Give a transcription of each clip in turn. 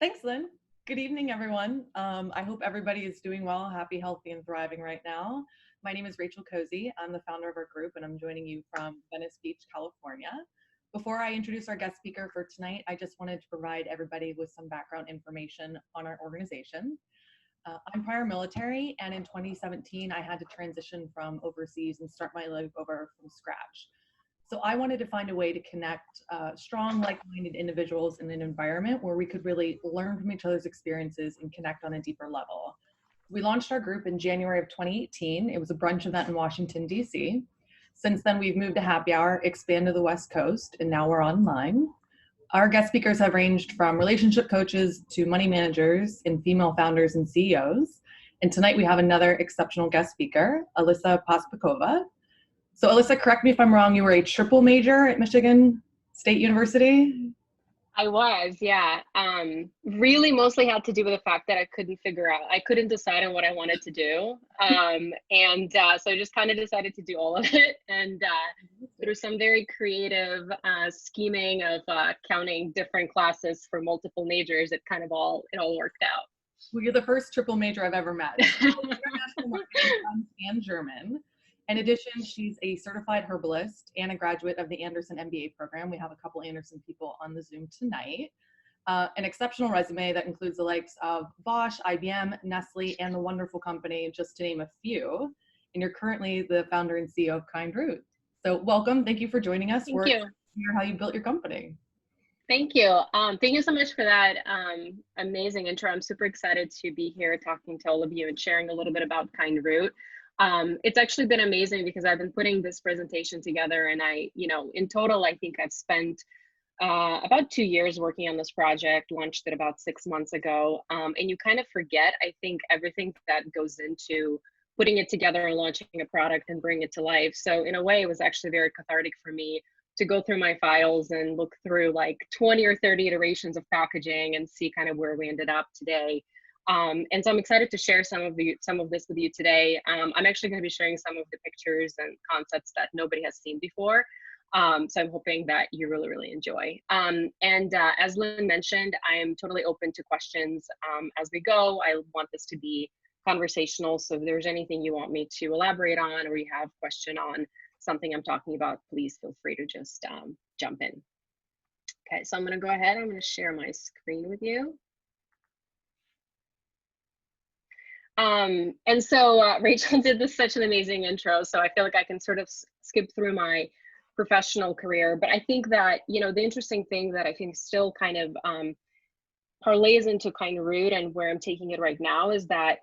Thanks, Lynn. Good evening, everyone. I hope everybody is doing well, happy, healthy, and thriving right now. My name is Rachel Cozy. I'm the founder of our group, and I'm joining you from Venice Beach, California. Before I introduce our guest speaker for tonight, I just wanted to provide everybody with some background information on our organization. I'm prior military, and in 2017, I had to transition from overseas and start my life over from scratch. So I wanted to find a way to connect strong, like-minded individuals in an environment where we could really learn from each other's experiences and connect on a deeper level. We launched our group in January of 2018. It was a brunch event in Washington, D.C. Since then, we've moved to happy hour, expanded to the West Coast, and now we're online. Our guest speakers have ranged from relationship coaches to money managers and female founders and CEOs. And tonight we have another exceptional guest speaker, Alisa Pospekhova. So Alyssa, correct me if I'm wrong, you were a triple major at Michigan State University? I was, yeah. Really mostly had to do with the fact that I couldn't decide on what I wanted to do. So I just kind of decided to do all of it. And through some very creative scheming of counting different classes for multiple majors, it all worked out. Well, you're the first triple major I've ever met. International marketing, French, and German. In addition, she's a certified herbalist and a graduate of the Anderson MBA program. We have a couple Anderson people on the Zoom tonight. An exceptional resume that includes the likes of Bosch, IBM, Nestle, and the wonderful company, just to name a few. And you're currently the founder and CEO of Kindroot. So welcome. Thank you for joining us. Thank you. To hear how you built your company. Thank you. Thank you so much for that amazing intro. I'm super excited to be here talking to all of you and sharing a little bit about Kindroot. It's actually been amazing because I've been putting this presentation together, and in total, I think I've spent about 2 years working on this project, launched it about 6 months ago. And you kind of forget, I think, everything that goes into putting it together and launching a product and bring it to life. So in a way, it was actually very cathartic for me to go through my files and look through like 20 or 30 iterations of packaging and see kind of where we ended up today. And so I'm excited to share some of this with you today. I'm actually going to be sharing some of the pictures and concepts that nobody has seen before. So I'm hoping that you really, really enjoy. As Lynn mentioned, I am totally open to questions as we go. I want this to be conversational. So if there's anything you want me to elaborate on, or you have a question on something I'm talking about, please feel free to just jump in. Okay, so I'm going to go ahead. I'm going to share my screen with you. Rachel did such an amazing intro, so I feel like I can sort of skip through my professional career. But I think that, the interesting thing that I think still kind of parlays into Kindroot and where I'm taking it right now is that,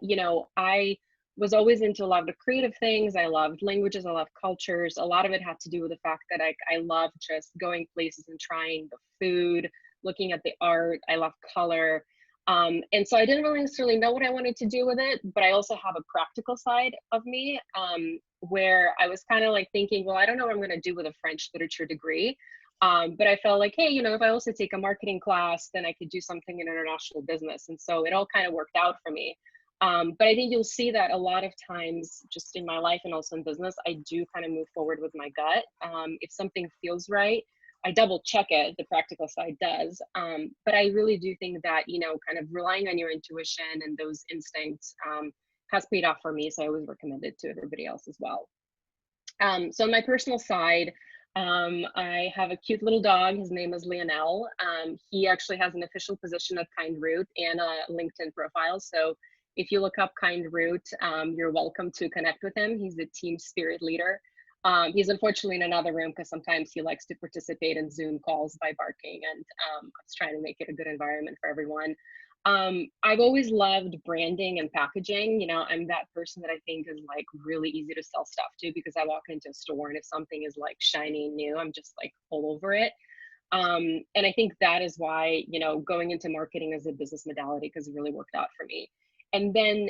I was always into a lot of the creative things. I loved languages, I loved cultures. A lot of it had to do with the fact that I love just going places and trying the food, looking at the art. I love color. And so I didn't really necessarily know what I wanted to do with it, but I also have a practical side of me where I was kind of like thinking, well, I don't know what I'm going to do with a French literature degree. But I felt like, hey, if I also take a marketing class, then I could do something in international business. And so it all kind of worked out for me. But I think you'll see that a lot of times just in my life and also in business, I do kind of move forward with my gut. If something feels right, I double check it, the practical side does. But I really do think that, kind of relying on your intuition and those instincts has paid off for me. So I always recommend it to everybody else as well. So on my personal side, I have a cute little dog. His name is Lionel. He actually has an official position at Kindroot and a LinkedIn profile. So if you look up Kindroot, you're welcome to connect with him. He's the team spirit leader. He's unfortunately in another room because sometimes he likes to participate in Zoom calls by barking, and I was trying to make it a good environment for everyone. I've always loved branding and packaging. I'm that person that I think is like really easy to sell stuff to, because I walk into a store and if something is like shiny and new, I'm just like all over it. And I think that is why, going into marketing as a business modality, because it really worked out for me. And then,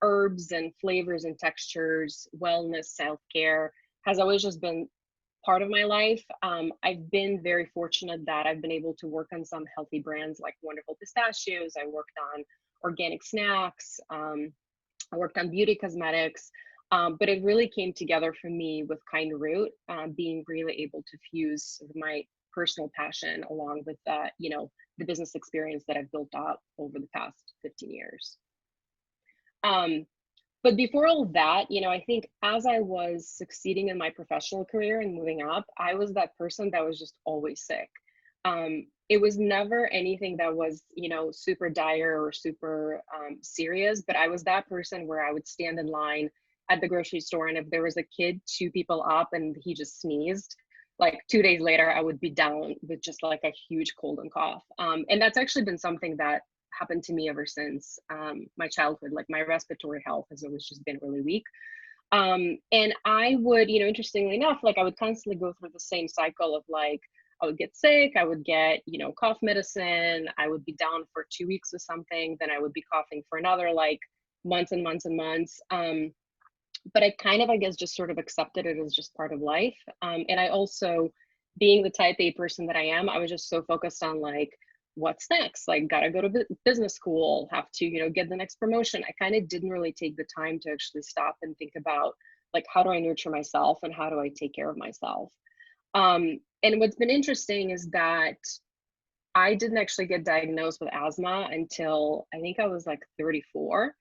herbs and flavors and textures, wellness, self-care has always just been part of my life. I've been very fortunate that I've been able to work on some healthy brands like Wonderful Pistachios. I worked on organic snacks. I worked on beauty cosmetics. But it really came together for me with Kindroot, being really able to fuse my personal passion along with that, you know, the business experience that I've built up over the past 15 years. But before all of that, you know, I think as I was succeeding in my professional career and moving up, I was that person that was just always sick. It was never anything that was, you know, super dire or super serious, but I was that person where I would stand in line at the grocery store, and if there was a kid 2 people up and he just sneezed, like 2 days later, I would be down with just like a huge cold and cough. And that's actually been something that happened to me ever since my childhood. Like my respiratory health has always just been really weak. And I would, you know, interestingly enough, like I would constantly go through the same cycle of like, I would get sick, I would get, you know, cough medicine, I would be down for 2 weeks with something, then I would be coughing for another like months and months and months. But I kind of, I guess, just sort of accepted it as just part of life. And I also, being the type A person that I am, I was just so focused on like, what's next? Like, gotta go to business school, have to, you know, get the next promotion. I kind of didn't really take the time to actually stop and think about like, how do I nurture myself and how do I take care of myself? And what's been interesting is that I didn't actually get diagnosed with asthma until I think I was like 34.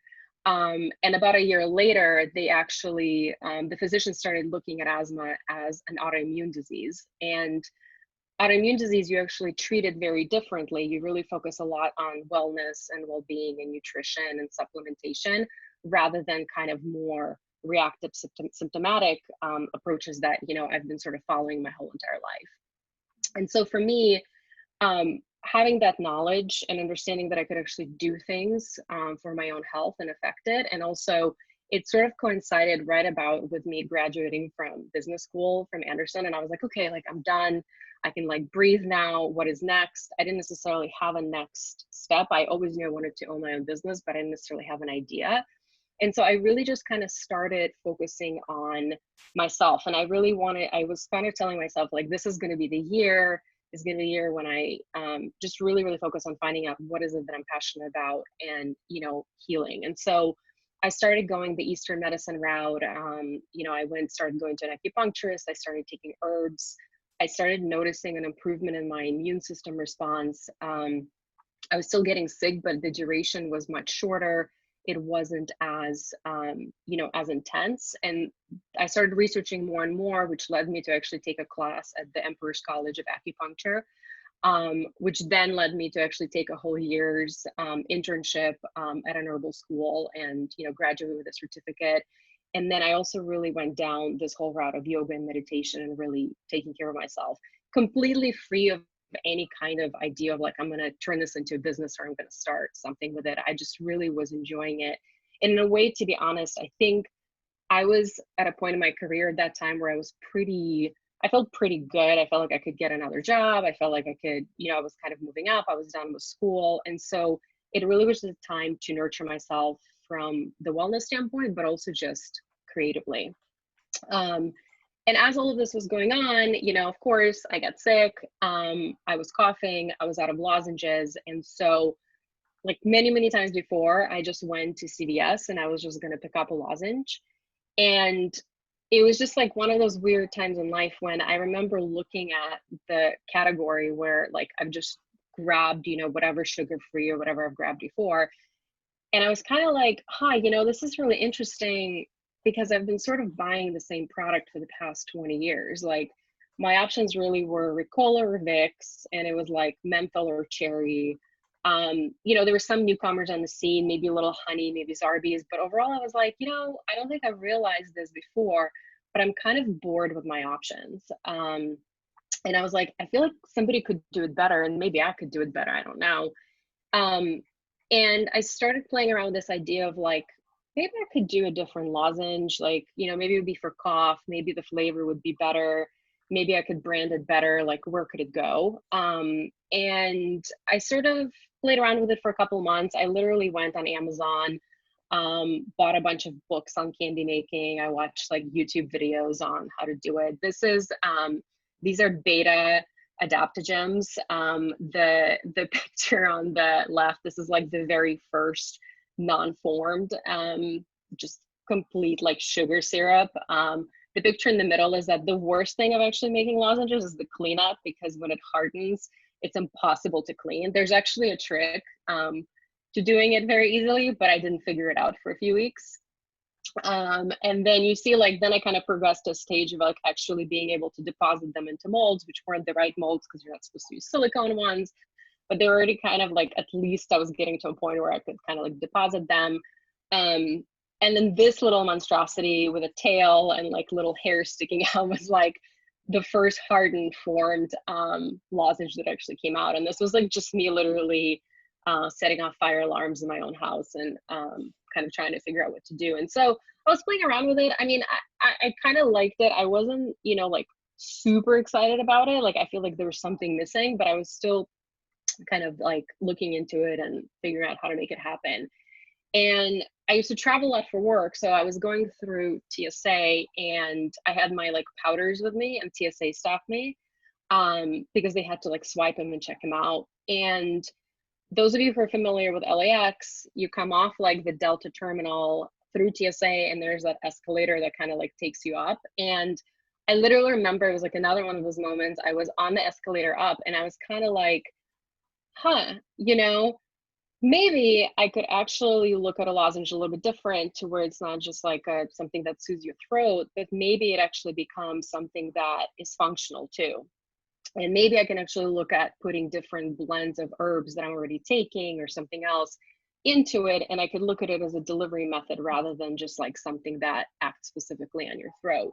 And about a year later, they actually, the physicians started looking at asthma as an autoimmune disease. And autoimmune disease, you actually treat it very differently. You really focus a lot on wellness and well-being and nutrition and supplementation, rather than kind of more reactive symptomatic approaches that, you know, I've been sort of following my whole entire life. And so for me, having that knowledge and understanding that I could actually do things for my own health and affect it. And also it sort of coincided right about with me graduating from business school from Anderson. And I was like, okay, like I'm done. I can like breathe now. What is next? I didn't necessarily have a next step. I always knew I wanted to own my own business, but I didn't necessarily have an idea. And so I really just kind of started focusing on myself. And I really wanted, I was kind of telling myself, like, this is going to be the year, is going to be the year when I just really, really focus on finding out what is it that I'm passionate about and, you know, healing. And so I started going the Eastern medicine route. You know, I started going to an acupuncturist. I started taking herbs. I started noticing an improvement in my immune system response. I was still getting sick, but the duration was much shorter. It wasn't as, you know, as intense. And I started researching more and more, which led me to actually take a class at the Emperor's College of Acupuncture, which then led me to actually take a whole year's internship at an herbal school and, you know, graduate with a certificate. And then I also really went down this whole route of yoga and meditation and really taking care of myself, completely free of any kind of idea of like, I'm going to turn this into a business or I'm going to start something with it. I just really was enjoying it. And in a way, to be honest, I think I was at a point in my career at that time where I felt pretty good. I felt like I could get another job. I felt like I could, you know, I was kind of moving up. I was done with school. And so it really was the time to nurture myself from the wellness standpoint, but also just creatively. And as all of this was going on, you know, of course, I got sick. I was coughing. I was out of lozenges. And so, like many, many times before, I just went to CVS and I was just going to pick up a lozenge. And it was just like one of those weird times in life when I remember looking at the category where like I've just grabbed, you know, whatever sugar-free or whatever I've grabbed before. And I was kind of like, hi, you know, this is really interesting because I've been sort of buying the same product for the past 20 years. Like my options really were Ricola or Vicks, and it was like menthol or cherry. You know, there were some newcomers on the scene, maybe a little honey, maybe Zarbee's, but overall I was like, you know, I don't think I've realized this before, but I'm kind of bored with my options. And I was like, I feel like somebody could do it better, and maybe I could do it better. I don't know. And I started playing around with this idea of like, maybe I could do a different lozenge, like, you know, maybe it would be for cough, maybe the flavor would be better, maybe I could brand it better, like where could it go? And I sort of played around with it for a couple of months. I literally went on Amazon, bought a bunch of books on candy making. I watched like YouTube videos on how to do it. These are beta Adaptogems. The picture on the left, this is like the very first non-formed, just complete like sugar syrup. the picture in the middle is that the worst thing of actually making lozenges is the cleanup, because when it hardens, it's impossible to clean. There's actually a trick to doing it very easily, but I didn't figure it out for a few weeks. And then you see, like, then I kind of progressed to a stage of like actually being able to deposit them into molds, which weren't the right molds because you're not supposed to use silicone ones, but they were already kind of like, at least I was getting to a point where I could kind of like deposit them. And then this little monstrosity with a tail and like little hair sticking out was like the first hardened formed lozenge that actually came out. And this was like just me literally setting off fire alarms in my own house and kind of trying to figure out what to do. And so I was playing around with it. I mean, I kind of liked it. I wasn't, you know, like super excited about it. Like, I feel like there was something missing, but I was still kind of like looking into it and figuring out how to make it happen. And I used to travel a lot for work. So I was going through TSA and I had my like powders with me, and TSA stopped me because they had to like swipe them and check them out. And those of you who are familiar with LAX, you come off like the Delta terminal through TSA, and there's that escalator that kind of like takes you up. And I literally remember it was like another one of those moments. I was on the escalator up and I was kind of like, huh, you know, maybe I could actually look at a lozenge a little bit different, to where it's not just like something that soothes your throat, but maybe it actually becomes something that is functional too. And maybe I can actually look at putting different blends of herbs that I'm already taking or something else into it. And I could look at it as a delivery method rather than just like something that acts specifically on your throat.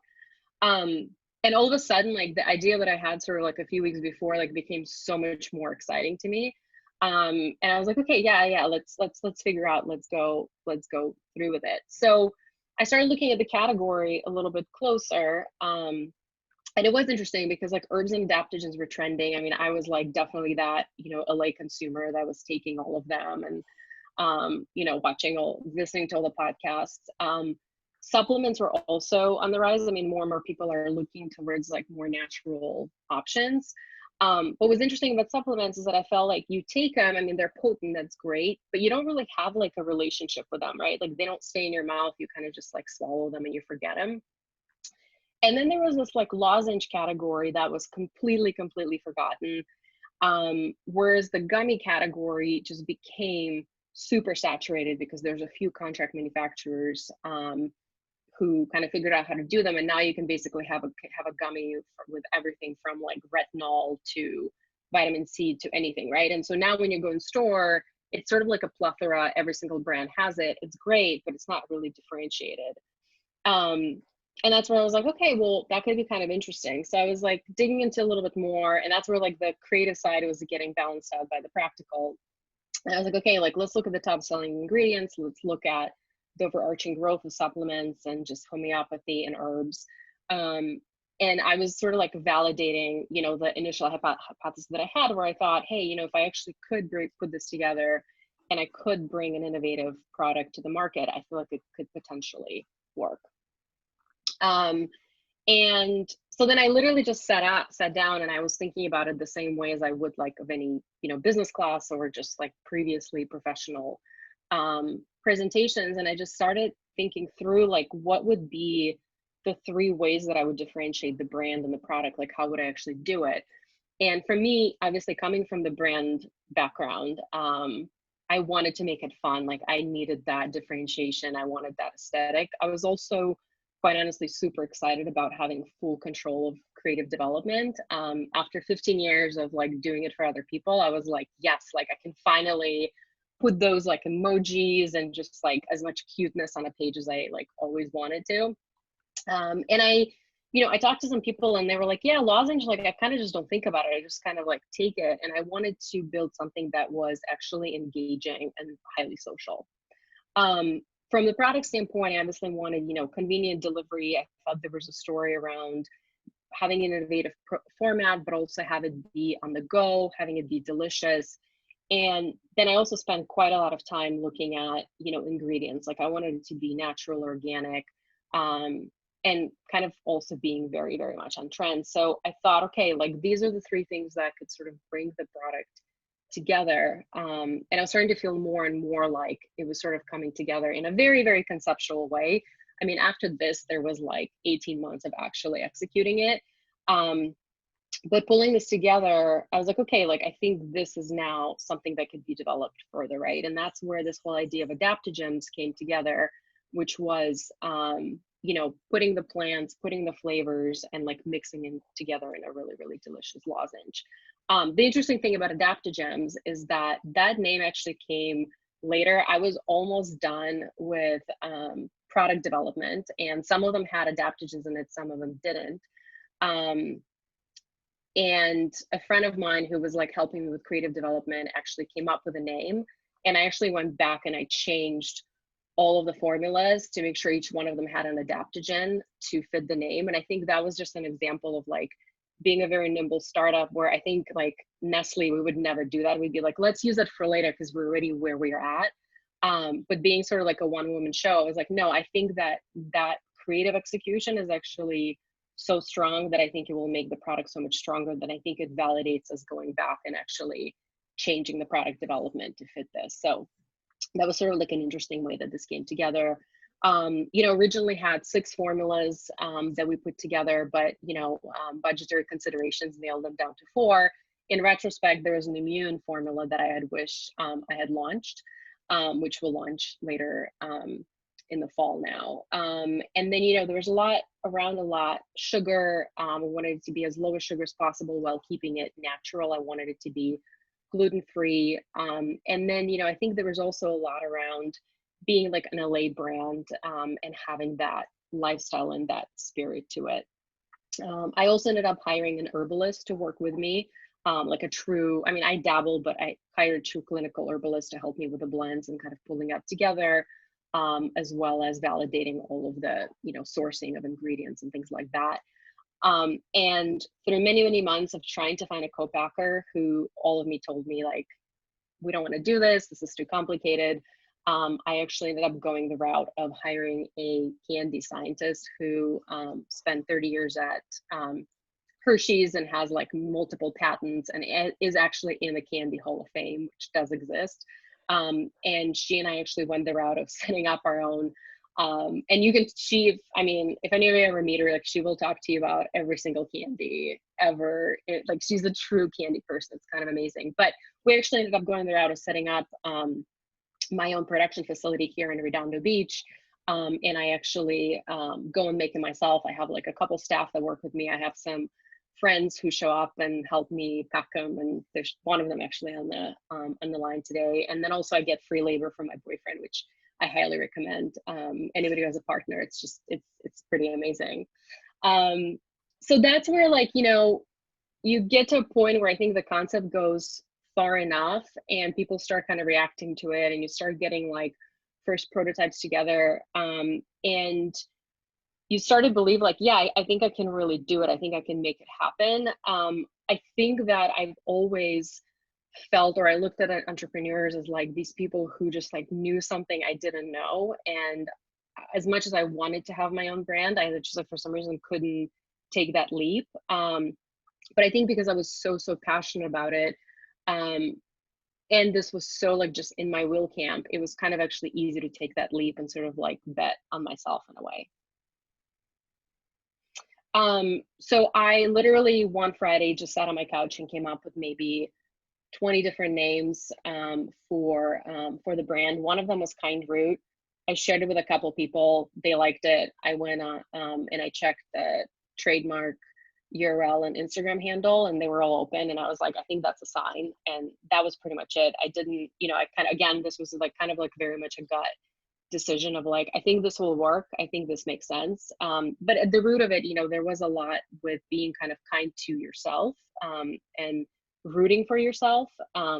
And all of a sudden, like the idea that I had sort of like a few weeks before, like became so much more exciting to me. And I was like, okay, yeah, let's figure out, let's go through with it. So I started looking at the category a little bit closer. And it was interesting because like herbs and adaptogens were trending. I mean, I was like definitely that, you know, LA consumer that was taking all of them and, you know, listening to all the podcasts. Supplements were also on the rise. I mean, more and more people are looking towards like more natural options. What was interesting about supplements is that I felt like you take them, I mean, they're potent, that's great, but you don't really have like a relationship with them, right? Like they don't stay in your mouth. You kind of just like swallow them and you forget them. And then there was this like lozenge category that was completely forgotten. Whereas the gummy category just became super saturated because there's a few contract manufacturers who kind of figured out how to do them. And now you can basically have a gummy with everything from like retinol to vitamin C to anything, right? And so now when you go in store, it's sort of like a plethora. Every single brand has it. It's great, but it's not really differentiated. And that's where I was like, okay, well, that could be kind of interesting. So I was like digging into a little bit more, and that's where like the creative side was getting balanced out by the practical. And I was like, okay, like let's look at the top selling ingredients. Let's look at the overarching growth of supplements and just homeopathy and herbs. And I was sort of like validating, you know, the initial hypothesis that I had, where I thought, hey, you know, if I actually could put this together and I could bring an innovative product to the market, I feel like it could potentially work. And so then I literally just sat down and I was thinking about it the same way as I would like of any, you know, business class or just like previously professional presentations. And I just started thinking through like what would be the 3 ways that I would differentiate the brand and the product, like how would I actually do it? And for me, obviously coming from the brand background, I wanted to make it fun. Like I needed that differentiation. I wanted that aesthetic. I was also quite honestly super excited about having full control of creative development. After 15 years of like doing it for other people, I was like, yes, like I can finally put those like emojis and just like as much cuteness on a page as I like always wanted to. And I, you know, I talked to some people and they were like, yeah, lozenge, like I kind of just don't think about it. I just kind of like take it. And I wanted to build something that was actually engaging and highly social. From the product standpoint, I obviously wanted, you know, convenient delivery. I thought there was a story around having an innovative format, but also have it be on the go, having it be delicious. And then I also spent quite a lot of time looking at, you know, ingredients. Like I wanted it to be natural, organic, and kind of also being very much on trend. So I thought, okay, like these are the 3 things that could sort of bring the product together. And I was starting to feel more and more like it was sort of coming together in a very conceptual way. I mean, after this, there was like 18 months of actually executing it. But pulling this together, I was like, okay, like I think this is now something that could be developed further, right? And that's where this whole idea of Adaptogems came together, which was, you know, putting the plants, putting the flavors, and like mixing them together in a really, really delicious lozenge. The interesting thing about Adaptogems is that that name actually came later. I was almost done with product development, and some of them had adaptogens in it, some of them didn't. And a friend of mine who was like helping me with creative development actually came up with a name. And I actually went back and I changed all of the formulas to make sure each one of them had an adaptogen to fit the name. And I think that was just an example of like being a very nimble startup, where I think like Nestle, we would never do that. We'd be like, let's use that for later because we're already where we're at. But being sort of like a one-woman show, I was like, no, I think that that creative execution is actually so strong that I think it will make the product so much stronger, than I think it validates us going back and actually changing the product development to fit this. So that was sort of like an interesting way that this came together. You know, originally had 6 formulas that we put together, but you know, budgetary considerations nailed them down to 4. In retrospect, there was an immune formula that I had wished I had launched, which will launch later in the fall now. And then, you know, there was a lot sugar. I wanted it to be as low as sugar as possible while keeping it natural. I wanted it to be gluten-free. And then, you know, I think there was also a lot around being like an LA brand and having that lifestyle and that spirit to it. I also ended up hiring an herbalist to work with me, like a true, I mean, I dabble, but I hired a true clinical herbalist to help me with the blends and kind of pulling up together, as well as validating all of the, you know, sourcing of ingredients and things like that. And through many, many months of trying to find a co-packer, who all of me told me like, we don't want to do this, this is too complicated. I actually ended up going the route of hiring a candy scientist who spent 30 years at Hershey's and has like multiple patents and is actually in the Candy Hall of Fame, which does exist. And she and I actually went the route of setting up our own. And you can, I mean, if any of you ever meet her, like she will talk to you about every single candy ever. Like she's a true candy person. It's kind of amazing. But we actually ended up going the route of setting up my own production facility here in Redondo Beach. And I actually go and make it myself. I have like a couple staff that work with me. I have some friends who show up and help me pack them, and there's one of them actually on the line today. And then also I get free labor from my boyfriend, which I highly recommend. Anybody who has a partner, it's just it's pretty amazing. So that's where, like, you know, you get to a point where I think the concept goes far enough and people start kind of reacting to it, and you start getting like first prototypes together, and you start to believe like, yeah, I think I can really do it. I think I can make it happen. I think that I've always felt, or I looked at entrepreneurs as like these people who just like knew something I didn't know. And as much as I wanted to have my own brand, I just like for some reason couldn't take that leap. But I think because I was so passionate about it, and this was so like just in my will camp, it was kind of actually easy to take that leap and sort of like bet on myself in a way. So I literally one Friday just sat on my couch and came up with maybe 20 different names for the brand. One of them was Kindroot. I shared it with a couple people. They liked it. I went on and I checked the trademark URL and Instagram handle, and they were all open. And I was like, I think that's a sign. And that was pretty much it. I didn't, you know, I kind of, again, this was like kind of like very much a gut decision of like, I think this will work. I think this makes sense. But at the root of it, you know, there was a lot with being kind of kind to yourself and rooting for yourself,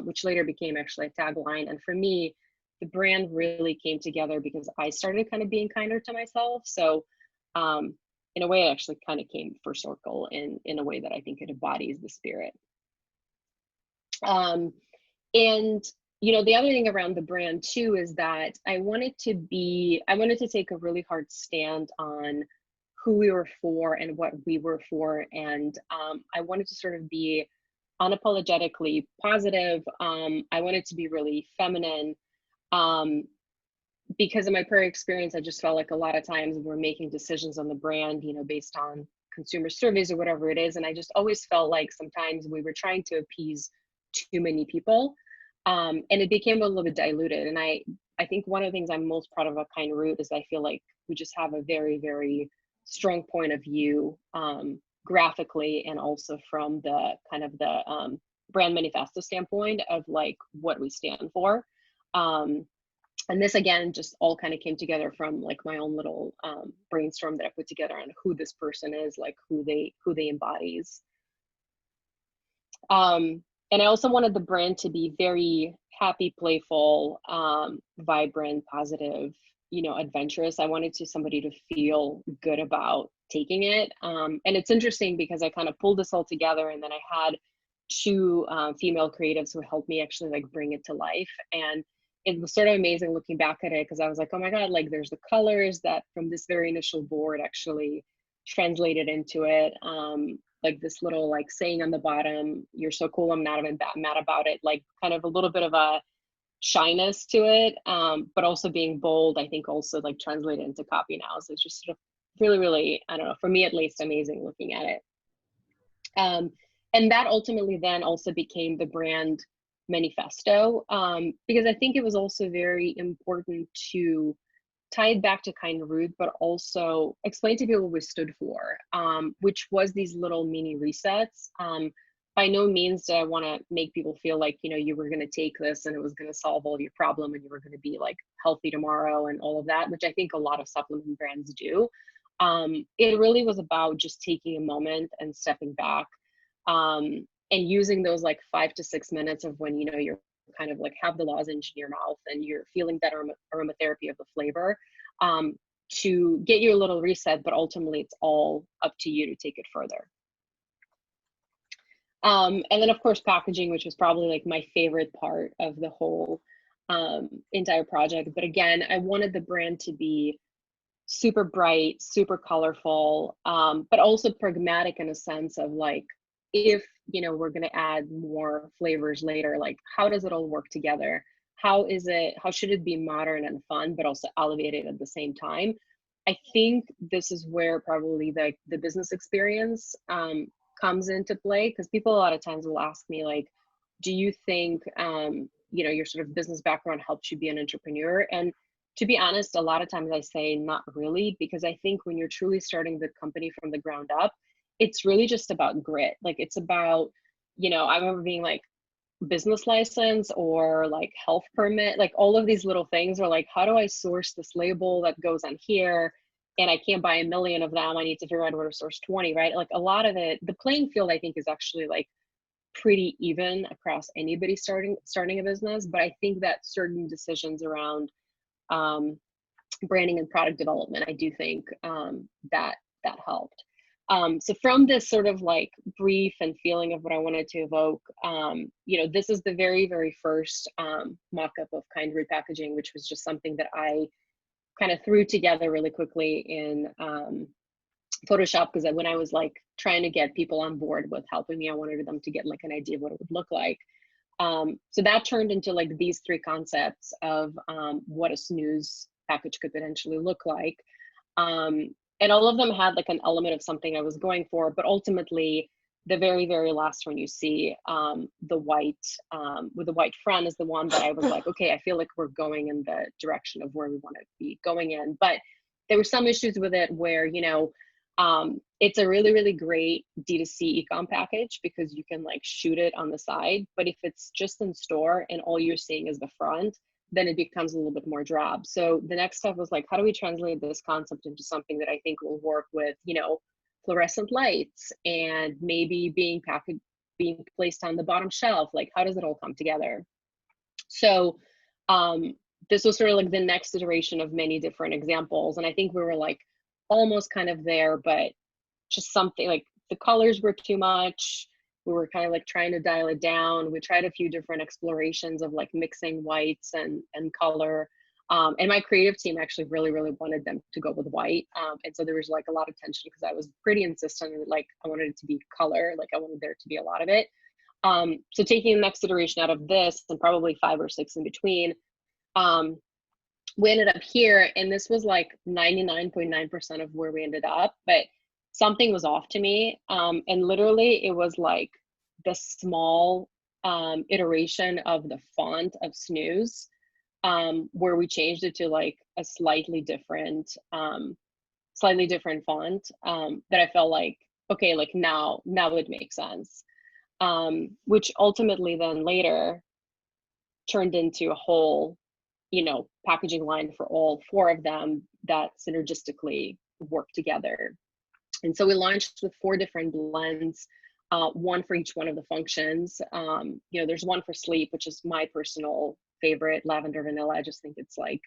which later became actually a tagline. And for me, the brand really came together because I started kind of being kinder to myself. So in a way, it actually kind of came full circle in a way that I think it embodies the spirit. And you know, the other thing around the brand too is that I wanted to take a really hard stand on who we were for and what we were for. And I wanted to sort of be unapologetically positive. I wanted to be really feminine. because of my prior experience, I just felt like a lot of times we're making decisions on the brand, you know, based on consumer surveys or whatever it is. And I just always felt like sometimes we were trying to appease too many people. And it became a little bit diluted. And I think one of the things I'm most proud of at Kindroot is I feel like we just have a very, very strong point of view, graphically, and also from the kind of the brand manifesto standpoint of like what we stand for. And this again just all kind of came together from like my own little brainstorm that I put together on who this person is, like who they embodies. And I also wanted the brand to be very happy, playful, vibrant, positive, you know, adventurous. I wanted somebody to feel good about taking it. And it's interesting because I kind of pulled this all together, and then I had two female creatives who helped me actually like bring it to life. And it was sort of amazing looking back at it, because I was like, oh my God, like there's the colors that from this very initial board actually translated into it. Like this little like saying on the bottom, "You're so cool, I'm not even mad about it." Like kind of a little bit of a shyness to it, but also being bold, I think also like translated into copy now. So it's just sort of really, really, I don't know, for me at least, amazing looking at it. And that ultimately then also became the brand manifesto, because I think it was also very important to tie it back to Kindroot, but also explain to people what we stood for, which was these little mini resets. By no means do I want to make people feel like, you know, you were going to take this and it was going to solve all of your problem and you were going to be like healthy tomorrow and all of that, which I think a lot of supplement brands do. It really was about just taking a moment and stepping back, and using those like 5 to 6 minutes of when, you know, you're kind of like have the lozenge in your mouth and you're feeling that aromatherapy of the flavor, to get your little reset, but ultimately it's all up to you to take it further. And then of course packaging, which was probably like my favorite part of the whole entire project. But again, I wanted the brand to be super bright, super colorful, but also pragmatic in a sense of like, if, you know, we're going to add more flavors later, like how does it all work together? How should it be modern and fun, but also elevated at the same time? I think this is where probably the business experience comes into play, because people a lot of times will ask me like, do you think, you know, your sort of business background helps you be an entrepreneur? And to be honest, a lot of times I say not really, because I think when you're truly starting the company from the ground up, it's really just about grit. Like it's about, you know, I remember being like business license or like health permit, like all of these little things are like, how do I source this label that goes on here? And I can't buy a million of them. I need to figure out where to source 20, right? Like a lot of it, the playing field, I think, is actually like pretty even across anybody starting a business. But I think that certain decisions around branding and product development, I do think that helped. So from this sort of like brief and feeling of what I wanted to evoke, you know, this is the very, very first mock-up of Kindroot packaging, which was just something that I kind of threw together really quickly in Photoshop, because when I was like trying to get people on board with helping me, I wanted them to get like an idea of what it would look like. So that turned into like these three concepts of what a snooze package could potentially look like. And all of them had like an element of something I was going for, but ultimately the very, very last one you see, the white, with the white front, is the one that I was like, okay, I feel like we're going in the direction of where we want to be going in. But there were some issues with it where, you know, it's a really, really great D2C e-com package because you can like shoot it on the side. But if it's just in store and all you're seeing is the front, then it becomes a little bit more drab. So the next step was like, how do we translate this concept into something that I think will work with, you know, fluorescent lights and maybe being placed on the bottom shelf? Like, how does it all come together? So this was sort of like the next iteration of many different examples. And I think we were like almost kind of there, but just something like the colors were too much. We were kind of like trying to dial it down. We tried a few different explorations of like mixing whites and color. And my creative team actually really, really wanted them to go with white. And so there was like a lot of tension because I was pretty insistent and like I wanted it to be color, like I wanted there to be a lot of it. So taking the next iteration out of this and probably 5 or 6 in between, we ended up here, and this was like 99.9% of where we ended up, but something was off to me. And literally it was like the small iteration of the font of snooze, where we changed it to like a slightly different font, that I felt like, okay, like now it makes sense. Which ultimately then later turned into a whole, packaging line for all 4 of them that synergistically work together. And so we launched with 4 different blends, one for each one of the functions. There's one for sleep, which is my personal favorite, lavender vanilla. I just think it's like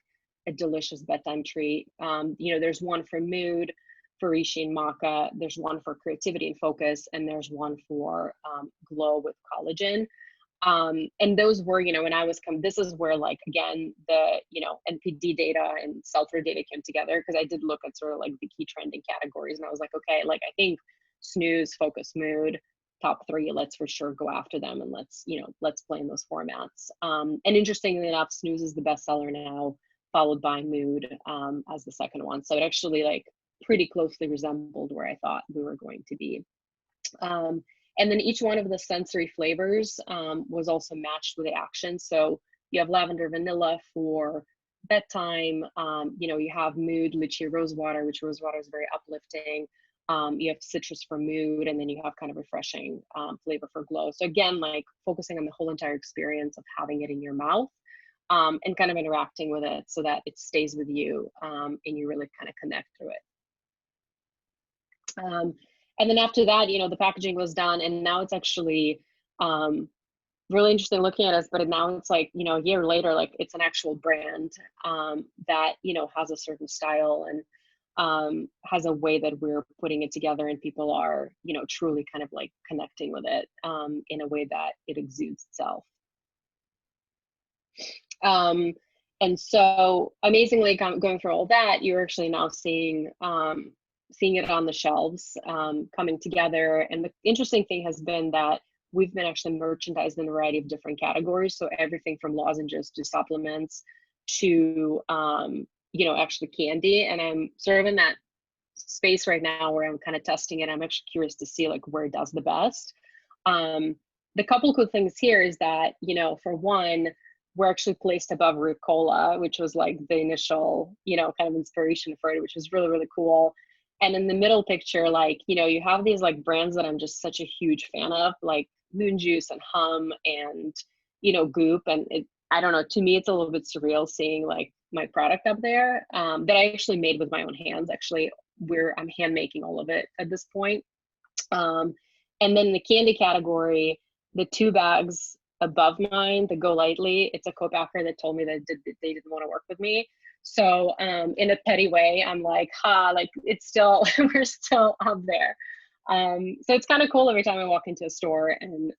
a delicious bedtime treat. There's one for mood, for reishi and maca. There's one for creativity and focus, and there's one for glow with collagen. And those were, when I was this is where like, again, the, NPD data and sell-through data came together, because I did look at sort of like the key trending categories, and I was like, okay, like I think snooze, focus, mood, top 3, let's for sure go after them, and let's play in those formats. And interestingly enough, snooze is the bestseller now, followed by mood as the second one. So it actually like pretty closely resembled where I thought we were going to be. And then each one of the sensory flavors was also matched with the action. So you have lavender vanilla for bedtime. You have mood, lychee rosewater, which rosewater is very uplifting. You have citrus for mood, and then you have kind of refreshing flavor for glow. So again, like focusing on the whole entire experience of having it in your mouth, and kind of interacting with it so that it stays with you, and you really kind of connect through it. And then after that, the packaging was done, and now it's actually really interesting looking at us, but now it's like, a year later, like it's an actual brand that, has a certain style and has a way that we're putting it together, and people are, truly kind of like connecting with it in a way that it exudes itself. And so amazingly, going through all that, you're actually now seeing it on the shelves, coming together. And the interesting thing has been that we've been actually merchandised in a variety of different categories. So everything from lozenges to supplements to, actually candy. And I'm sort of in that space right now where I'm kind of testing it. I'm actually curious to see like where it does the best. The couple cool things here is that, for one, we're actually placed above Ricola, which was like the initial, kind of inspiration for it, which was really, really cool. And in the middle picture, like, you have these like brands that I'm just such a huge fan of, like Moon Juice and Hum and, Goop. And I don't know, to me, it's a little bit surreal seeing like my product up there that I actually made with my own hands. Actually, I'm hand making all of it at this point. And then the candy category, the 2 bags above mine, the Go Lightly, it's a co-packer that told me that they didn't want to work with me. So in a petty way, I'm like, like it's still, we're still up there. So it's kind of cool every time I walk into a store and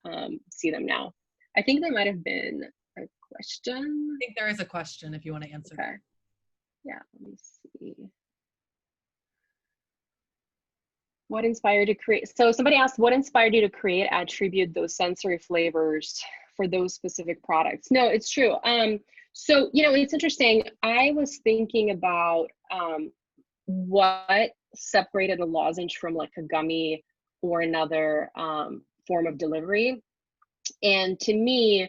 see them now. I think there might have been a question. I think there is a question if you want to answer. Okay. Yeah, let me see. What inspired you to create? So somebody asked, what inspired you to create, attribute those sensory flavors for those specific products? No, it's true. So, it's interesting. I was thinking about what separated a lozenge from like a gummy or another form of delivery. And to me,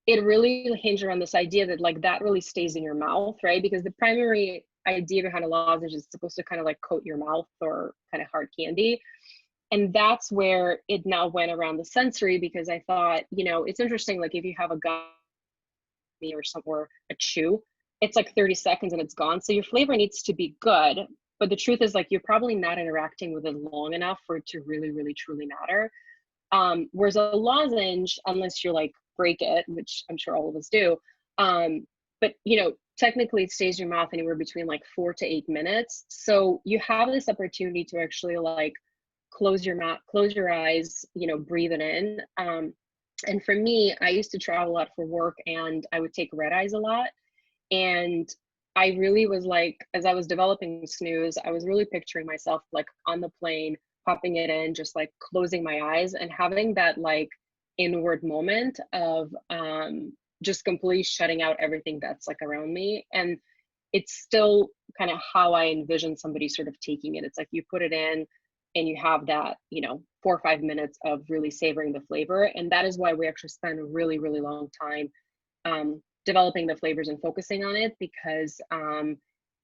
it really hinged around this idea that like that really stays in your mouth, right? Because the primary idea behind a lozenge is supposed to kind of like coat your mouth or kind of hard candy. And that's where it now went around the sensory, because I thought, it's interesting, like if you have a gummy or a chew, it's like 30 seconds and it's gone. So your flavor needs to be good. But the truth is like, you're probably not interacting with it long enough for it to really, really, truly matter. Whereas a lozenge, unless you're like break it, which I'm sure all of us do, but technically it stays in your mouth anywhere between like 4 to 8 minutes. So you have this opportunity to actually like close your mouth, close your eyes, breathe it in. And for me, I used to travel a lot for work, and I would take red eyes a lot. And I really was like, as I was developing snooze, I was really picturing myself like on the plane, popping it in, just like closing my eyes and having that like inward moment of just completely shutting out everything that's like around me. And it's still kind of how I envision somebody sort of taking it. It's like you put it in and you have that, 4 or 5 minutes of really savoring the flavor. And that is why we actually spend a really, really long time developing the flavors and focusing on it, because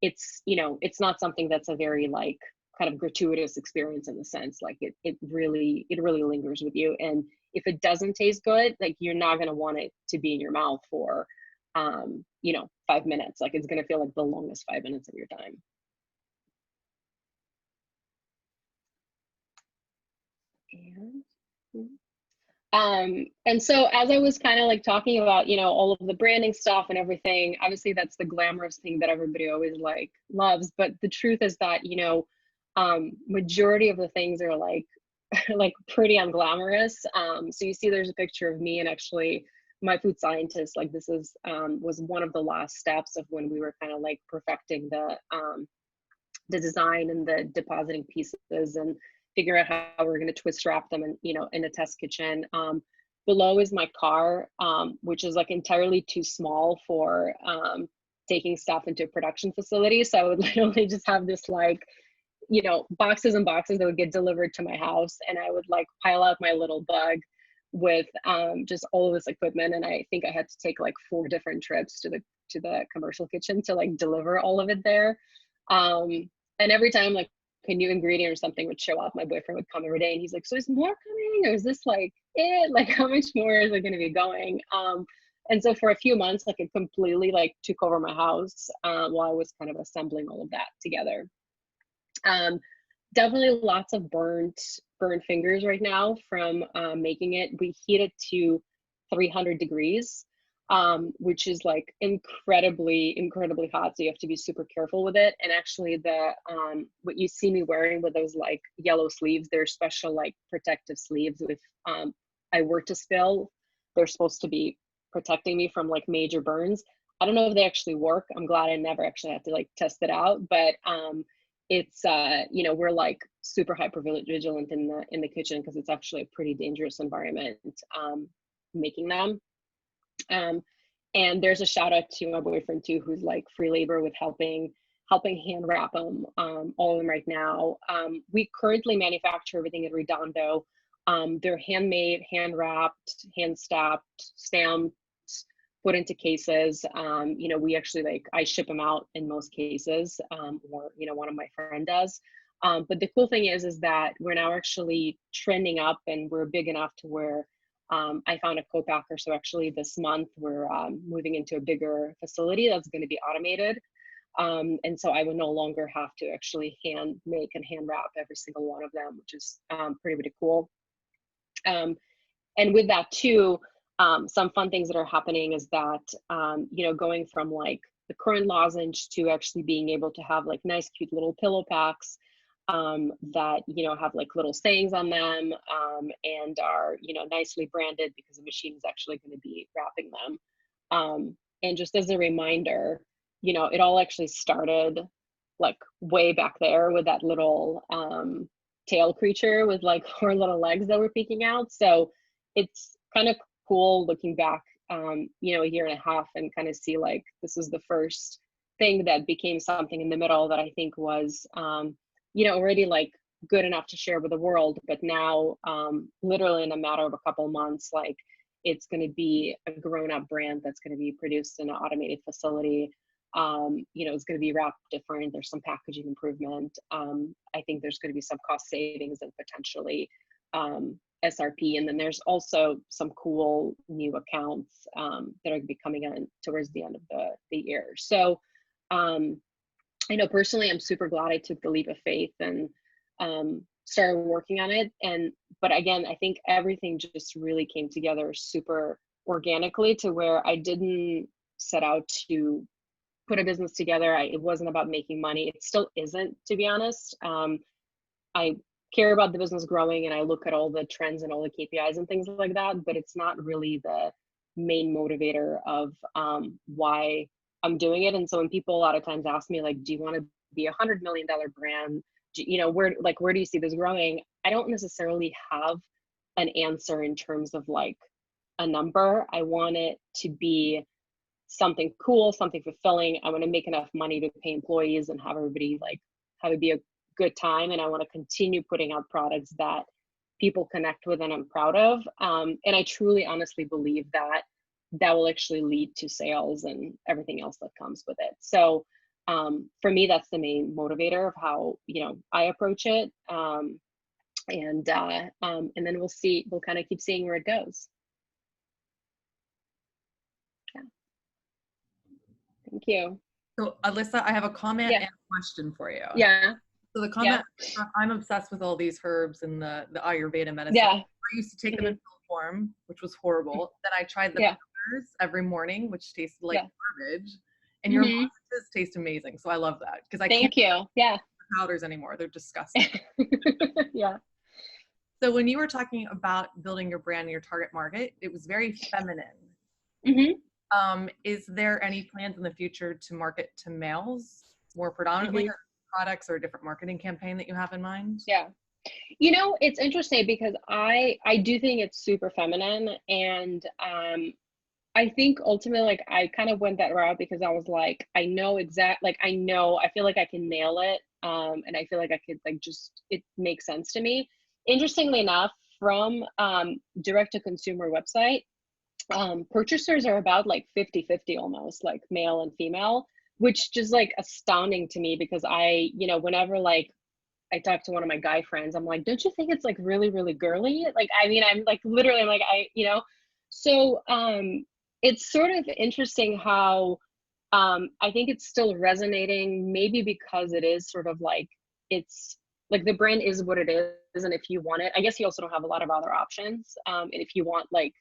it's not something that's a very like kind of gratuitous experience in the sense, like it really lingers with you. And if it doesn't taste good, like you're not going to want it to be in your mouth for 5 minutes. Like it's going to feel like the longest 5 minutes of your time. And so as I was kind of like talking about, all of the branding stuff and everything, obviously that's the glamorous thing that everybody always like loves. But the truth is that, majority of the things are like, like pretty unglamorous. So you see there's a picture of me and actually my food scientist, like this is, was one of the last steps of when we were kind of like perfecting the design and the depositing pieces and figure out how we're going to twist wrap them and in a test kitchen. Below is my car, which is like entirely too small for taking stuff into a production facility. So I would literally just have this like boxes and boxes that would get delivered to my house, and I would like pile out my little bug with just all of this equipment. And I think I had to take like 4 different trips to the commercial kitchen to like deliver all of it there. And every time like a new ingredient or something would show up, my boyfriend would come every day and he's like, so is more coming, or is this like it? Like how much more is it going to be going? And so for a few months, like it completely like took over my house while I was kind of assembling all of that together. Definitely lots of burnt fingers right now from making it. We heat it to 300 degrees, which is like incredibly hot. So you have to be super careful with it. And actually the, what you see me wearing with those like yellow sleeves, they're special like protective sleeves. If I were to spill, they're supposed to be protecting me from like major burns. I don't know if they actually work. I'm glad I never actually had to like test it out, but it's we're like super hyper vigilant in the kitchen because it's actually a pretty dangerous environment making them. And there's a shout out to my boyfriend too, who's like free labor with helping hand wrap them, all of them right now. We currently manufacture everything at Redondo. They're handmade, hand wrapped, hand stamped, put into cases. We actually like, I ship them out in most cases, or, one of my friend does. But the cool thing is that we're now actually trending up and we're big enough to where I found a co-packer. So actually this month we're moving into a bigger facility that's going to be automated. And so I would no longer have to actually hand make and hand wrap every single one of them, which is pretty cool. And with that too, some fun things that are happening is that, going from like the current lozenge to actually being able to have like nice, cute little pillow packs that, have like little sayings on them and are, nicely branded because the machine is actually going to be wrapping them. And just as a reminder, it all actually started like way back there with that little tail creature with like 4 little legs that were peeking out. So it's kind of cool looking back, a year and a half and kind of see like this was the first thing that became something in the middle that I think was, already like good enough to share with the world. But now, literally in a matter of a couple months, like it's going to be a grown-up brand that's going to be produced in an automated facility. It's going to be wrapped different. There's some packaging improvement. I think there's going to be some cost savings and potentially SRP. And then there's also some cool new accounts that are going to be coming in towards the end of the year. So I know personally, I'm super glad I took the leap of faith and started working on it. But again, I think everything just really came together super organically to where I didn't set out to put a business together. It wasn't about making money. It still isn't, to be honest. I care about the business growing and I look at all the trends and all the KPIs and things like that, but it's not really the main motivator of why I'm doing it. And so when people a lot of times ask me like, do you want to be $100 million brand? Where do you see this growing? I don't necessarily have an answer in terms of like a number. I want it to be something cool, something fulfilling. I want to make enough money to pay employees and have everybody like have it be a good time. And I want to continue putting out products that people connect with and I'm proud of. And I truly, honestly believe that that will actually lead to sales and everything else that comes with it. So for me, that's the main motivator of how, you know, I approach it. And then we'll see, we'll kind of keep seeing where it goes. Yeah. Thank you. So Alisa, I have a comment Yeah. and a question for you. Yeah. So the comment, I'm obsessed with all these herbs and the Ayurveda medicine. Yeah. I used to take them in pill form, which was horrible. Then I tried the powders every morning, which tasted like garbage. And your lozenges taste amazing. So I love that because I can't eat the powders anymore. They're disgusting. Yeah. So when you were talking about building your brand and your target market, it was very feminine. Is there any plans in the future to market to males more predominantly, or products or a different marketing campaign that you have in mind? Yeah. You know, it's interesting because I do think it's super feminine, and I think ultimately, like, I kind of went that route because I was like, I know I feel like I can nail it. And I feel like I could like it makes sense to me. Interestingly enough, from direct to consumer website, purchasers are about like 50-50 almost, like male and female, which just like astounding to me because I, you know, whenever like I talk to one of my guy friends, I'm like, don't you think it's like really, really girly? Like, I mean, I'm like, literally, I'm like, so it's sort of interesting how I think it's still resonating, maybe because it is sort of like, it's like the brand is what it is. And if you want it, I guess you also don't have a lot of other options. And if you want like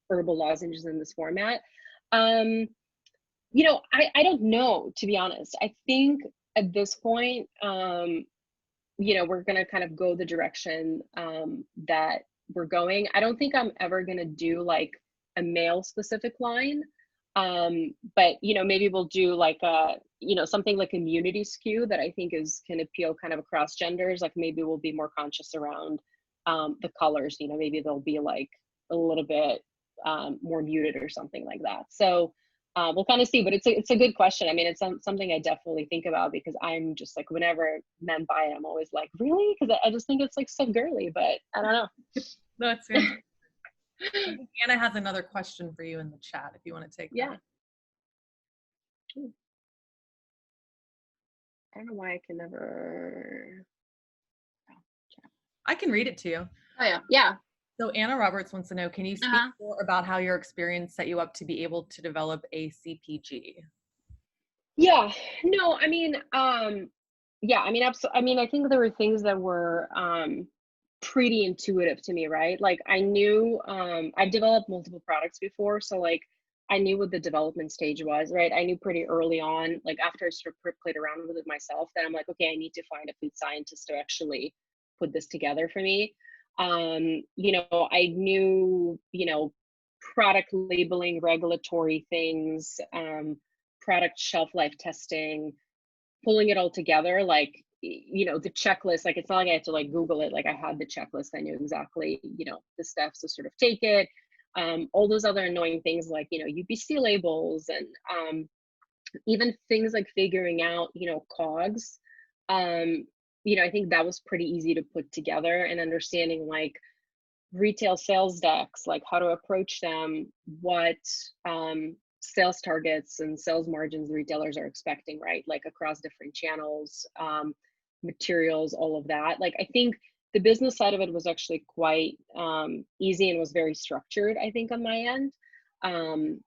herbal lozenges in this format, you know, I don't know, to be honest. I think at this point, you know, we're going to kind of go the direction that we're going. I don't think I'm ever going to do like a male specific line. But, you know, maybe we'll do like you know, something like immunity SKU that I think can appeal kind of across genders. Like maybe we'll be more conscious around the colors, you know, maybe they'll be like a little bit more muted or something like that. So we'll kind of see, but it's a good question. I mean, it's something I definitely think about because I'm just like, whenever men buy it, I'm always like, really? Because I just think it's like so girly, but I don't know. No, it's fantastic. Anna has another question for you in the chat if you want to take that. I don't know why I can never. I can read it to you. Oh yeah. Yeah. So Anna Roberts wants to know, can you speak more about how your experience set you up to be able to develop a CPG? Yeah, no, I mean, yeah, I mean, I mean, I think there were things that were pretty intuitive to me, right? Like I knew I've developed multiple products before, so like I knew what the development stage was, right? I knew pretty early on, like after I sort of played around with it myself, that I'm like, okay, I need to find a food scientist to actually put this together for me. You know, I knew, you know, product labeling, regulatory things, product shelf life testing, pulling it all together, like, you know, the checklist, like it's not like I had to like Google it, like I had the checklist, I knew exactly, you know, the steps to sort of take it. All those other annoying things like, you know, UPC labels and even things like figuring out, you know, COGS. You know, I think that was pretty easy to put together, and understanding like retail sales decks, like how to approach them, what sales targets and sales margins retailers are expecting, right? Like across different channels, materials, all of that. Like I think the business side of it was actually quite easy and was very structured, I think, on my end. And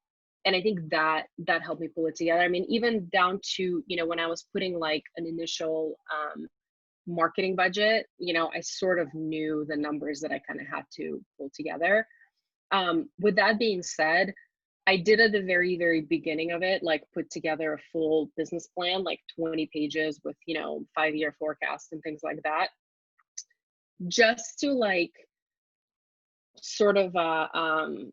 I think that helped me pull it together. I mean, even down to, you know, when I was putting like an initial marketing budget, you know, I sort of knew the numbers that I kind of had to pull together. With that being said, I did at the very, very beginning of it, like put together a full business plan, like 20 pages with, you know, 5-year forecast and things like that, just to like sort of kind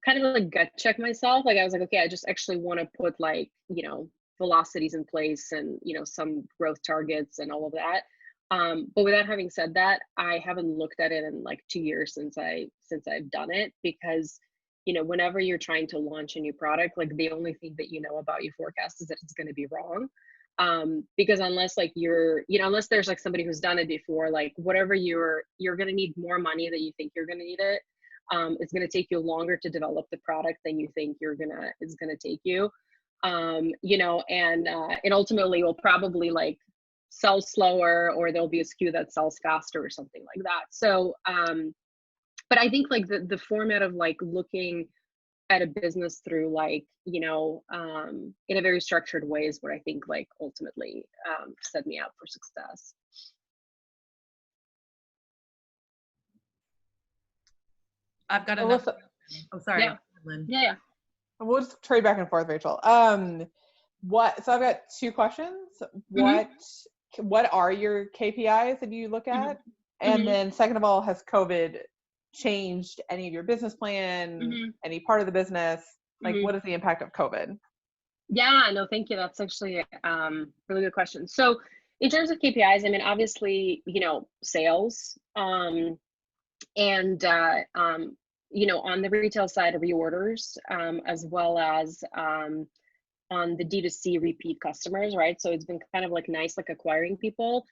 of like gut check myself. Like I was like, okay, I just actually want to put like, you know, velocities in place and, you know, some growth targets and all of that. But without having said that, I haven't looked at it in like 2 years since I've done it, because, you know, whenever you're trying to launch a new product, like the only thing that you know about your forecast is that it's going to be wrong. Because unless like you're, you know, unless there's like somebody who's done it before, like whatever you're going to need more money than you think you're going to need it. It's going to take you longer to develop the product than you think it's going to take you. You know, and it ultimately will probably like sell slower, or there'll be a SKU that sells faster or something like that. So, but I think like the format of like looking at a business through like, you know, in a very structured way is what I think like ultimately set me up for success. I've got another. Alisa, Oh, sorry, Yeah. Lynn. Yeah. we'll just trade back and forth, Rachel. So I've got two questions. What are your KPIs that you look at? And then second of all, has COVID changed any of your business plan, any part of the business? Like what is the impact of COVID? Yeah, no, thank you. That's actually a really good question. So in terms of KPIs, I mean, obviously, you know, sales, and you know, on the retail side, reorders, as well as on the D2C repeat customers, right? So it's been kind of like nice, like acquiring people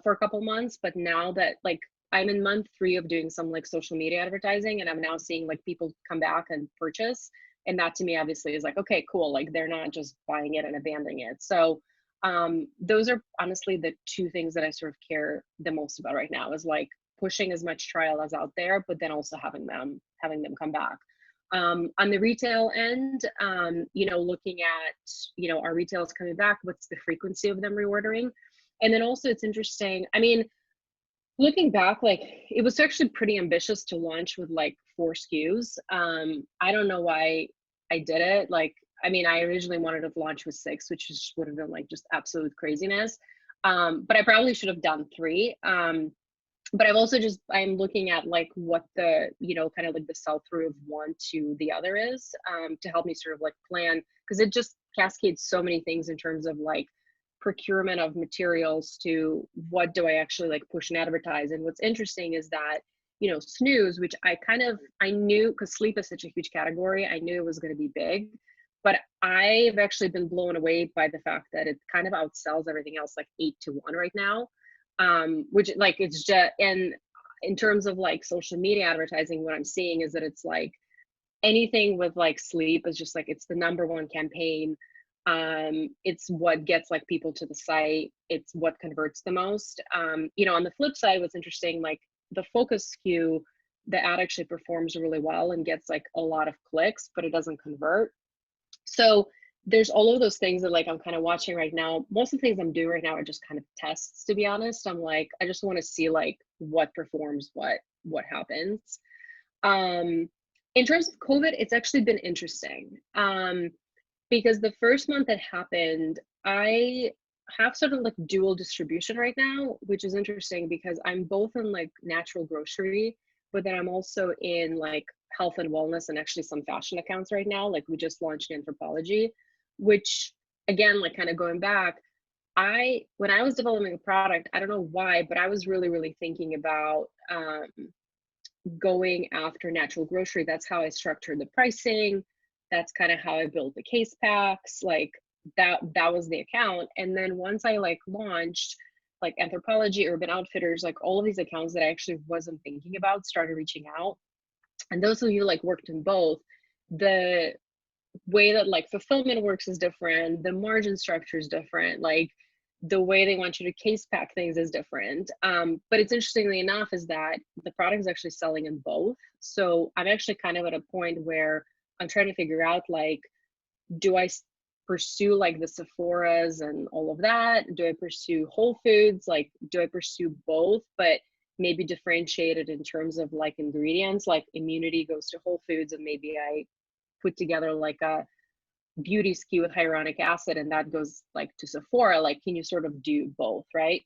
for a couple months, but now that like I'm in month 3 of doing some like social media advertising, and I'm now seeing like people come back and purchase. And that to me obviously is like, okay, cool. Like they're not just buying it and abandoning it. So those are honestly the two things that I sort of care the most about right now, is like pushing as much trial as out there, but then also having them come back. On the retail end, you know, looking at, you know, our retailers coming back, what's the frequency of them reordering? And then also it's interesting, I mean, looking back, like it was actually pretty ambitious to launch with like 4 SKUs. I don't know why I did it. Like, I mean, I originally wanted to launch with 6, which would have been like just absolute craziness. But I probably should have done 3. But I'm looking at like what the, you know, kind of like the sell through of one to the other is, to help me sort of like plan, because it just cascades so many things in terms of like procurement of materials to what do I actually like push and advertise. And what's interesting is that, you know, snooze, which I knew, because sleep is such a huge category, I knew it was going to be big, but I've actually been blown away by the fact that it kind of outsells everything else like 8-1 right now. Which like it's just, and in terms of like social media advertising, what I'm seeing is that it's like anything with like sleep is just like it's the #1 campaign. It's what gets like people to the site, it's what converts the most. You know, on the flip side, what's interesting, like the focus SKU, the ad actually performs really well and gets like a lot of clicks, but it doesn't convert. So there's all of those things that like I'm kind of watching right now. Most of the things I'm doing right now are just kind of tests, to be honest. I'm like, I just want to see like what performs, what happens. In terms of COVID, it's actually been interesting. Because the first month that happened, I have sort of like dual distribution right now, which is interesting because I'm both in like natural grocery, but then I'm also in like health and wellness and actually some fashion accounts right now. Like we just launched Anthropology, which again, like kind of going back, when I was developing a product, I don't know why, but I was really, really thinking about going after natural grocery. That's how I structured the pricing. That's kind of how I built the case packs. Like that was the account. And then once I like launched like Anthropology, Urban Outfitters, like all of these accounts that I actually wasn't thinking about started reaching out. And those of you like worked in both, the way that like fulfillment works is different, the margin structure is different, like the way they want you to case pack things is different. But it's interestingly enough is that the product is actually selling in both. So I'm actually kind of at a point where I'm trying to figure out like, do I pursue like the Sephora's and all of that? Do I pursue Whole Foods? Like, do I pursue both, but maybe differentiated in terms of like ingredients, like immunity goes to Whole Foods, and maybe I put together like a beauty SKU with hyaluronic acid and that goes like to Sephora. Like, can you sort of do both, right?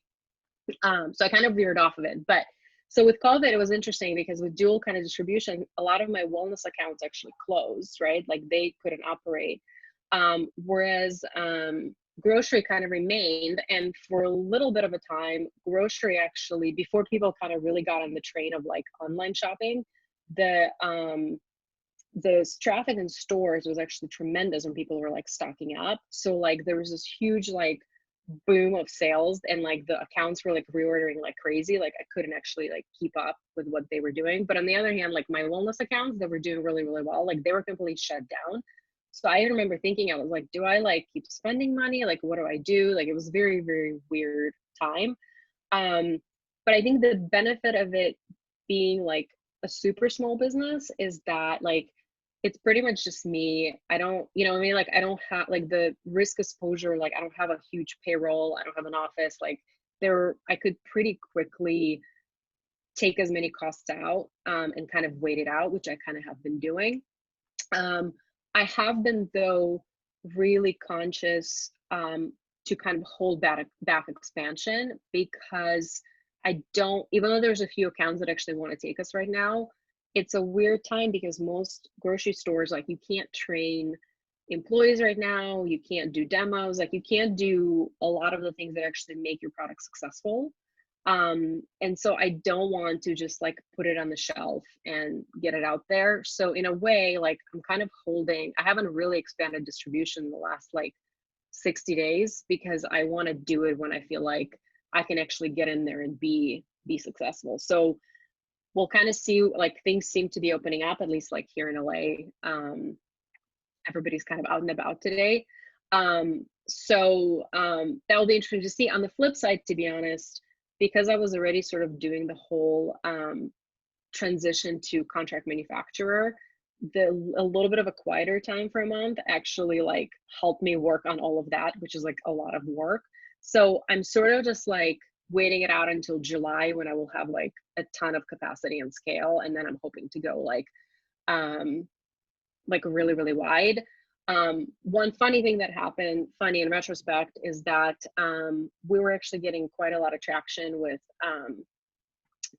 So I kind of veered off of it. But so with COVID, it was interesting because with dual kind of distribution, a lot of my wellness accounts actually closed, right? Like they couldn't operate. Whereas grocery kind of remained. And for a little bit of a time, grocery actually, before people kind of really got on the train of like online shopping, the this traffic in stores was actually tremendous when people were like stocking up. So like there was this huge like boom of sales, and like the accounts were like reordering like crazy. Like I couldn't actually like keep up with what they were doing. But on the other hand, like my wellness accounts that were doing really, really well, like they were completely shut down. So I remember thinking, I was like, do I like keep spending money? Like, what do I do? Like, it was very, very weird time. But I think the benefit of it being like a super small business is that like it's pretty much just me. I don't, you know what I mean? Like I don't have like the risk exposure, like I don't have a huge payroll, I don't have an office. Like I could pretty quickly take as many costs out and kind of wait it out, which I kind of have been doing. I have been though really conscious to kind of hold back expansion, because I don't, even though there's a few accounts that actually want to take us right now, it's a weird time because most grocery stores, like you can't train employees right now, you can't do demos, like you can't do a lot of the things that actually make your product successful. And so I don't want to just like put it on the shelf and get it out there. So in a way, like I'm kind of holding, I haven't really expanded distribution in the last like 60 days because I want to do it when I feel like I can actually get in there and be successful. So we'll kind of see, like things seem to be opening up, at least like here in LA. Everybody's kind of out and about today. So that will be interesting to see. On the flip side, to be honest, because I was already sort of doing the whole transition to contract manufacturer, a little bit of a quieter time for a month actually like helped me work on all of that, which is like a lot of work. So I'm sort of just like waiting it out until July when I will have like a ton of capacity and scale, and then I'm hoping to go like really, really wide. One funny thing that happened, funny in retrospect, is that we were actually getting quite a lot of traction with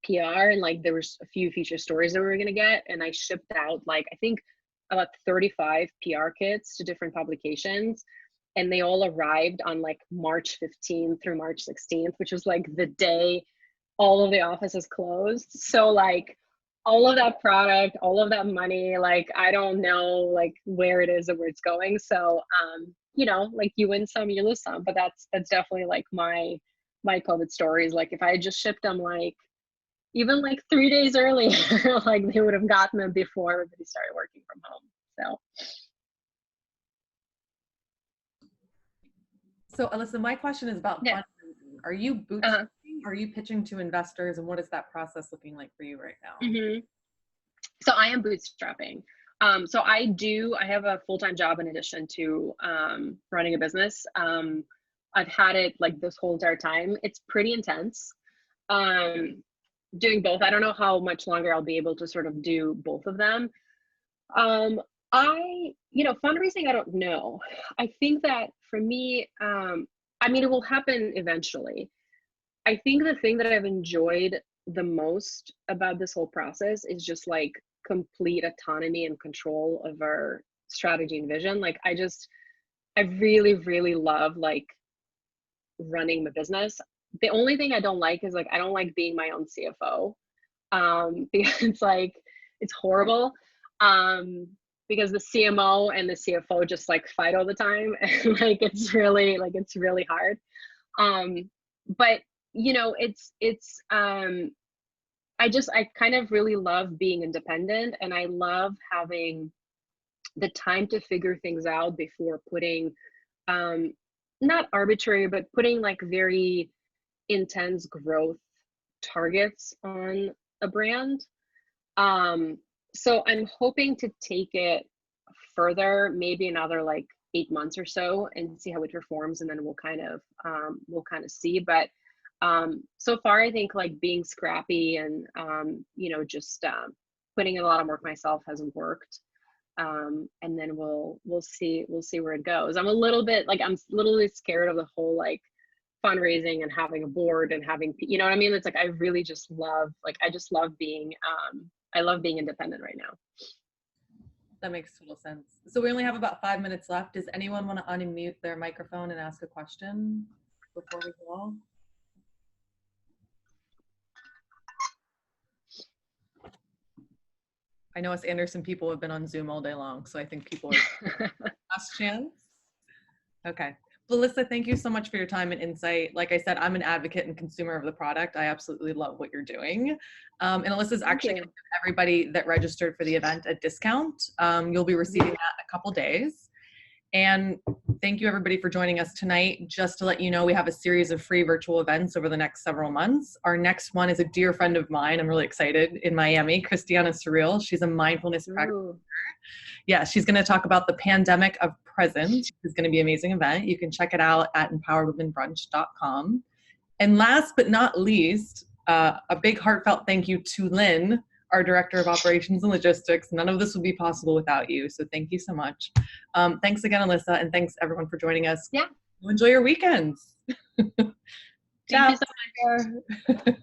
PR, and like there was a few feature stories that we were going to get, and I shipped out like I think about 35 PR kits to different publications, and they all arrived on like March 15th through March 16th, which was like the day all of the offices closed. So like all of that product, all of that money, like I don't know like where it is and where it's going. So you know, like you win some, you lose some, but that's definitely like my COVID stories. Like if I had just shipped them like even like 3 days earlier, like they would have gotten them before everybody started working from home. So Alisa, my question is about Yeah. fundraising. Are you bootstrapping? Are you pitching to investors, and what is that process looking like for you right now? Mm-hmm. So I am bootstrapping. So I have a full-time job in addition to running a business. I've had it like this whole entire time. It's pretty intense. Doing both. I don't know how much longer I'll be able to sort of do both of them. Fundraising, I don't know. I think that for me, I mean, it will happen eventually. I think the thing that I've enjoyed the most about this whole process is just like complete autonomy and control of our strategy and vision. Like I really, really love like running the business. The only thing I don't like is like I don't like being my own CFO. Because it's like it's horrible. Because the CMO and the CFO just like fight all the time, and like it's really hard. But you know, I kind of really love being independent, and I love having the time to figure things out before putting not arbitrary, but putting like very intense growth targets on a brand. So I'm hoping to take it further, maybe another like 8 months or so, and see how it performs, and then we'll kind of see. But so far, I think like being scrappy and just putting in a lot of work myself hasn't worked. And then we'll see where it goes. I'm a little bit scared of the whole like fundraising and having a board and having, you know what I mean? It's like I really just love being I love being independent right now. That makes total sense. So we only have about 5 minutes left. Does anyone want to unmute their microphone and ask a question before we go? I know us Anderson people have been on Zoom all day long, so I think people are last chance. Okay. Melissa, thank you so much for your time and insight. Like I said, I'm an advocate and consumer of the product. I absolutely love what you're doing. And Alyssa's actually going to give everybody that registered for the event a discount. You'll be receiving that in a couple days. And thank you everybody for joining us tonight. Just to let you know, we have a series of free virtual events over the next several months. Our next one is a dear friend of mine. I'm really excited, in Miami, Christiana Surreal. She's a mindfulness practitioner. Yeah, she's going to talk about the pandemic of present. It's going to be an amazing event. You can check it out at empoweredwomenbrunch.com. And last but not least, a big heartfelt thank you to Lynn, our Director of Operations and Logistics. None of this would be possible without you, so thank you so much. Thanks again, Alyssa, and thanks everyone for joining us. Yeah. Enjoy your weekends. Thank you so much.